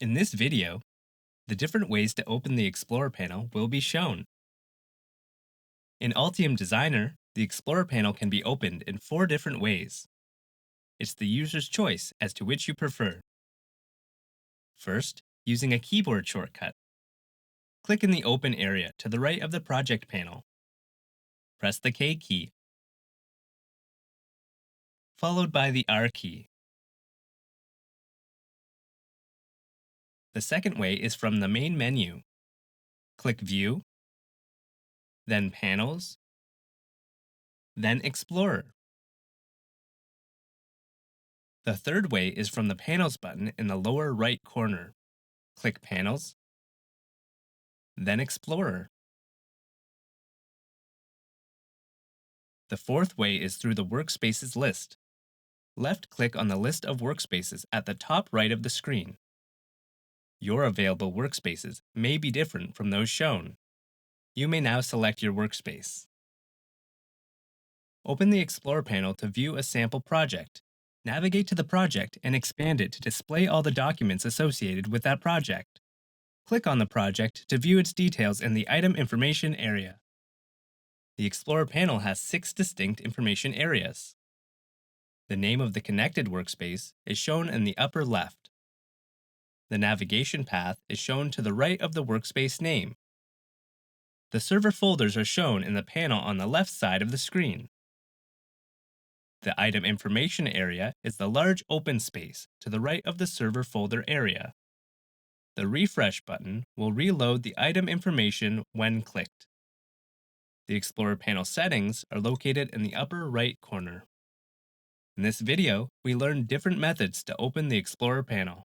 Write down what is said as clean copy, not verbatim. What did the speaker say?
In this video, the different ways to open the Explorer panel will be shown. In Altium Designer, the Explorer panel can be opened in 4 different ways. It's the user's choice as to which you prefer. First, using a keyboard shortcut. Click in the Open area to the right of the project panel. Press the K key, followed by the R key. The second way is from the main menu. Click View, then Panels, then Explorer. The third way is from the Panels button in the lower right corner. Click Panels, then Explorer. The fourth way is through the Workspaces list. Left-click on the list of workspaces at the top right of the screen. Your available workspaces may be different from those shown. You may now select your workspace. Open the Explorer panel to view a sample project. Navigate to the project and expand it to display all the documents associated with that project. Click on the project to view its details in the Item Information area. The Explorer panel has 6 distinct information areas. The name of the connected workspace is shown in the upper left. The navigation path is shown to the right of the workspace name. The server folders are shown in the panel on the left side of the screen. The Item Information area is the large open space to the right of the server folder area. The refresh button will reload the item information when clicked. The Explorer panel settings are located in the upper right corner. In this video, we learned different methods to open the Explorer panel.